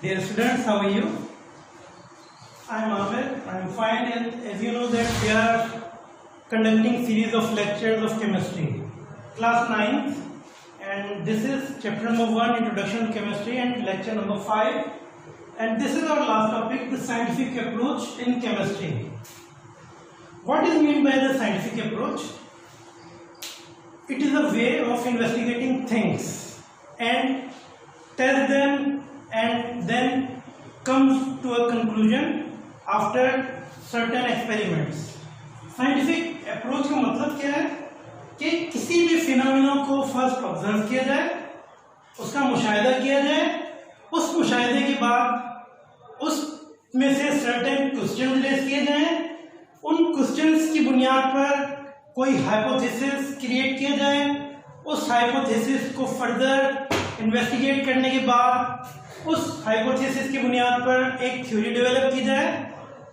Dear students, how are you? I am Amir. I am fine, and as you know that we are conducting series of lectures of chemistry, class 9, and this is chapter number 1, Introduction to Chemistry, and lecture number 5, and this is our last topic, the scientific approach in chemistry. What is meant by the scientific approach? It is a way of investigating things and test them and then comes to a conclusion after certain experiments. Scientific approach का मतलब क्या है कि किसी भी phenomena को first observe किया जाए, उसका मुशाहिदा किया जाए, उस मुशाहिदे के बाद उसमें से सर्टेन क्वेश्चन रेज किए जाएं, उन क्वेश्चंस की बुनियाद पर कोई हाइपोथेसिस क्रिएट किया जाए, उस हाइपोथेसिस को फर्दर इन्वेस्टिगेट करने के बाद उस हाइपोथेसिस की बुनियाद पर एक थ्योरी डेवलप की जाए,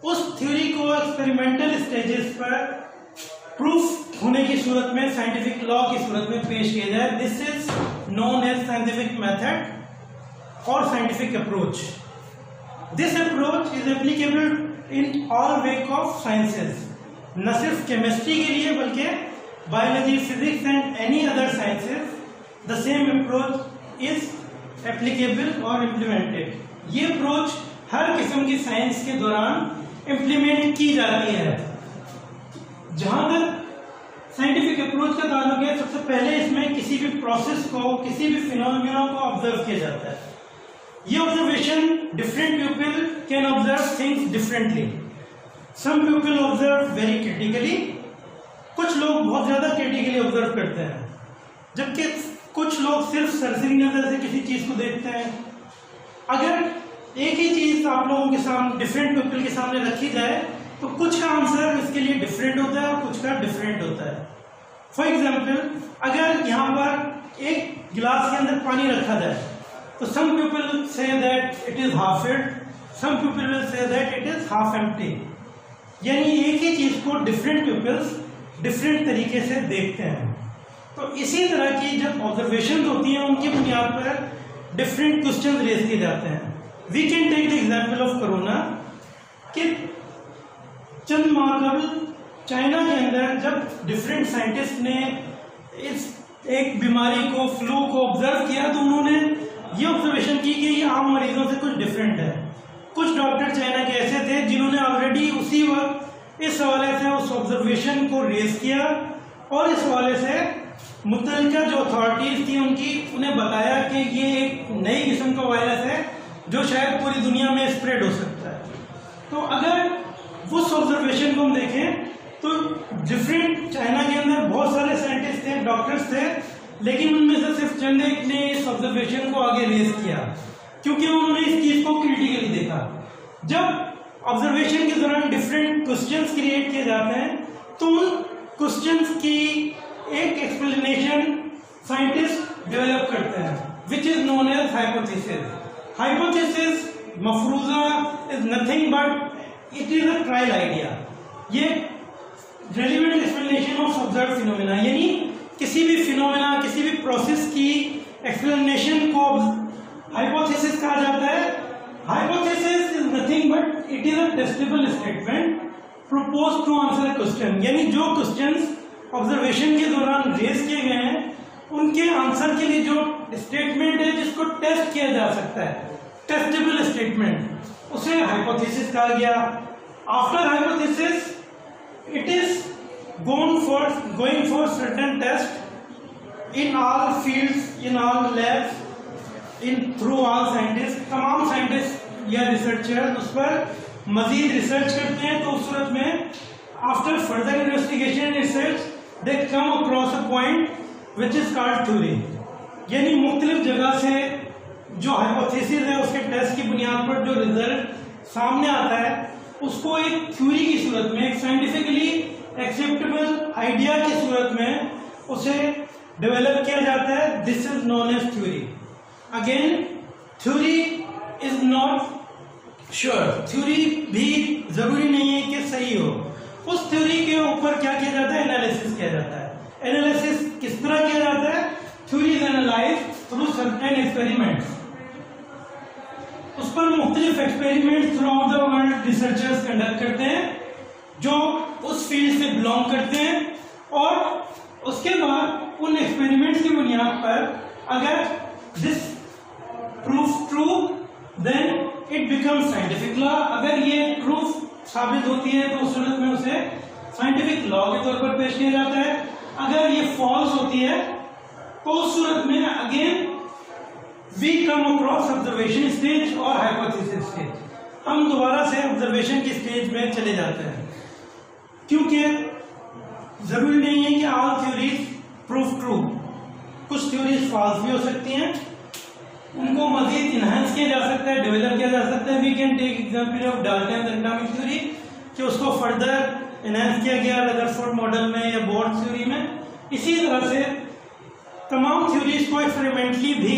उस थ्योरी को एक्सपेरिमेंटल स्टेजेस पर प्रूफ होने की सूरत में साइंटिफिक लॉ की सूरत में पेश किया जाए. This is known as scientific method और scientific approach. This approach is applicable in all wake of sciences, न सिर्फ केमिस्ट्री के लिए बल्कि biology, physics and any other sciences the same approach is applicable और इम्प्लीमेंटेड. ये अप्रोच हर किस्म की साइंस के दौरान इम्प्लीमेंट की जाती है. जहां तक साइंटिफिक अप्रोच का ताल्लुक है, सबसे पहले इसमें किसी भी प्रोसेस को, किसी भी फिनोमेना को ऑब्जर्व किया जाता है. ये observation different people can observe things differently. Some people observe very critically, कुछ लोग बहुत ज्यादा क्रिटिकली ऑब्जर्व करते हैं, जबकि कुछ लोग सिर्फ सरसरी नजर से किसी चीज को देखते हैं. अगर एक ही चीज आप लोगों के सामने, डिफरेंट पीपल के सामने रखी जाए, तो कुछ का आंसर इसके लिए डिफरेंट होता है और कुछ का डिफरेंट होता है. फॉर एग्जाम्पल, अगर यहाँ पर एक गिलास के अंदर पानी रखा जाए, तो some people say that it is half filled, some people will say that it is half empty. यानी एक ही चीज को डिफरेंट पीपल्स डिफरेंट तरीके से देखते हैं. तो इसी तरह की जब ऑब्जर्वेशन होती हैं, उनकी बुनियाद पर डिफरेंट क्वेश्चन रेज किए जाते हैं. We can take the example of corona, कि चंद माह कबल चाइना के अंदर जब डिफरेंट साइंटिस्ट ने इस एक बीमारी को, फ्लू को ऑब्जर्व किया, तो उन्होंने ये ऑब्जर्वेशन की कि ये आम मरीजों से कुछ डिफरेंट है. कुछ डॉक्टर चाइना के ऐसे थे जिन्होंने ऑलरेडी उसी वक्त इस हवाले से उस ऑब्जर्वेशन को रेज किया और इस हवाले से मुतल्लिका जो अथॉरिटीज थी उन्हें बताया कि ये एक नई किस्म का वायरस है जो शायद पूरी दुनिया में स्प्रेड हो सकता है. तो अगर उस ऑब्जर्वेशन को हम देखें तो डिफरेंट, चाइना के अंदर बहुत सारे साइंटिस्ट थे, डॉक्टर्स थे, लेकिन उनमें से सिर्फ चंद एक ने इस ऑब्जर्वेशन को आगे रेज किया क्योंकि उन्होंने इस चीज को क्रिटिकली देखा. जब ऑब्जर्वेशन के दौरान डिफरेंट क्वेश्चंस क्रिएट किए जाते हैं, तो उन क्वेश्चंस की एक एक्सप्लेनेशन साइंटिस्ट डेवलप करते हैं, which is known as hypothesis. Hypothesis मफरूजा is nothing but it is a trial idea. ये relevant explanation of observe phenomena, यानी किसी भी फिनोमेना, किसी भी प्रोसेस की एक्सप्लेनेशन को हाइपोथेसिस कहा जाता है. Hypothesis is nothing but it is a testable statement propose to answer a question. यानी जो क्वेश्चंस ऑब्जर्वेशन के दौरान रेज किए गए हैं, उनके आंसर के लिए जो स्टेटमेंट है जिसको टेस्ट किया जा सकता है, टेस्टेबल स्टेटमेंट, उसे हाइपोथेसिस कहा गया. After hypothesis it is going for certain test in all fields, in all labs, in through all scientist. तमाम साइंटिस्ट या रिसर्चर उस पर मजीद रिसर्च करते हैं. तो उस सूरत में after further investigation and research they come across a point which is called theory. यानी मुख्तलिफ जगह से जो हाइपोथेसिस है उसके टेस्ट की बुनियाद पर जो रिजल्ट सामने आता है, उसको एक थ्योरी की सूरत में, एक साइंटिफिकली एक्सेप्टेबल आइडिया की सूरत में उसे डेवलप किया जाता है. This is known as theory. Again, theory is not sure. Theory भी जरूरी नहीं है कि सही हो. उस थ्योरी के ऊपर क्या किया जाता है? एनालिसिस किया जाता है. एनालिसिस किस तरह किया जाता है? Theory is analysed through certain experiments. पर मुख्तलिफ experiment through out the world researchers conduct करते हैं जो उस फील्ड से बिलोंग करते हैं, और उसके बाद उन एक्सपेरिमेंट्स की बुनियाद पर अगर this proof true then it becomes scientific law. अगर ये प्रूफ साबित होती है तो उस सूरत में उसे साइंटिफिक लॉ के तौर पर पेश किया जाता है। अगर ये फॉल्स होती है तो उस सूरत में again we come across observation stage और हाइपोथेसिस स्टेज। हम दोबारा से ऑब्जर्वेशन की स्टेज में चले जाते हैं, क्योंकि जरूरी नहीं है कि ऑल थ्योरीज प्रूफ ट्रू। कुछ थ्योरीज फॉल्स भी हो सकती हैं, उनको मजीद इनहांस किया जा सकता है, डेवलप किया जा सकता है। We can take example of Dalton atomic theory कि उसको फर्दर इनहांस किया गया रदरफोर्ड मॉडल में या बोर्ड थ्योरी में। इसी तरह से तमाम थ्योरीज को एक्सपेरिमेंटली भी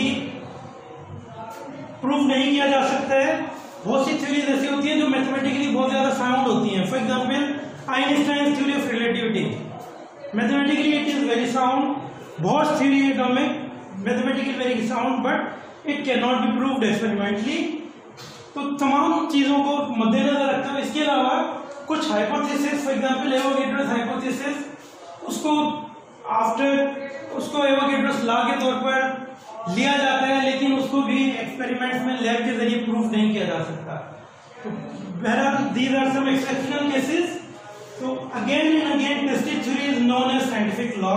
प्रूव नहीं किया जा सकता है। बहुत सी थ्योरीज ऐसी होती हैं जो मैथमेटिकली बहुत ज्यादा साउंड होती हैं। For example Einstein theory of relativity, mathematically it is very sound. Board theory atomic mathematically very sound but it can not be proved experimentally. तो तमाम चीजों को मद्देनजर रखते हुए इसके अलावा कुछ hypothesis, for example Avogadro's hypothesis, उसको एवोगैड्रोस लॉ के तौर पर लिया जाता है, लेकिन उसको भी एक्सपेरिमेंट्स में लैब के जरिए प्रूफ नहीं किया जा सकता। तो बहरहाल these are some exceptional cases. तो again and again tested theory is known as scientific law.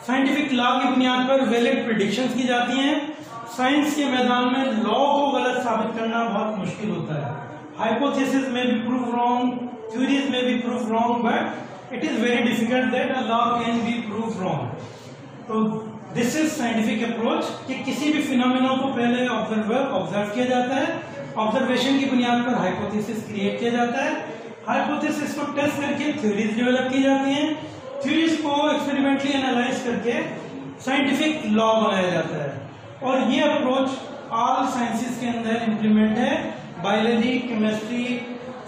Scientific law की बुनियाद पर वैलिड प्रेडिक्शंस की जाती हैं। साइंस के मैदान में लॉ को गलत साबित करना बहुत मुश्किल होता है। हाइपोथेसिस में भी प्रूव रॉन्ग, थ्योरीज में भी prove wrong, but it is very difficult that a law can be prove wrong. तो दिस इज साइंटिफिक अप्रोच कि किसी भी फिनोमेना को पहले ऑब्जर्व किया जाता है, ऑब्जर्वेशन की बुनियाद पर हाइपोथेसिस क्रिएट किया जाता है, हाइपोथेसिस को टेस्ट करके थ्योरीज डेवलप की जाती हैं, थ्योरीज को एक्सपेरिमेंटली एनालाइज करके साइंटिफिक लॉ बनाया जाता है। और ये अप्रोच ऑल साइंसेस के अंदर इम्प्लीमेंट है, biology, chemistry,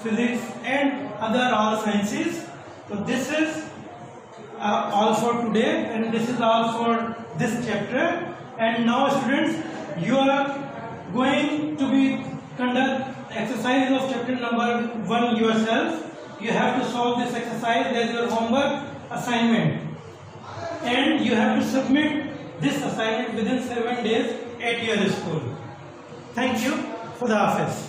physics and other all sciences. So this is all for today, and this is all for this chapter. And now students, you are going to be conduct exercise of chapter number 1 yourself. You have to solve this exercise as your homework assignment, and you have to submit this assignment within 7 days at your school. Thank you. Khuda Hafiz.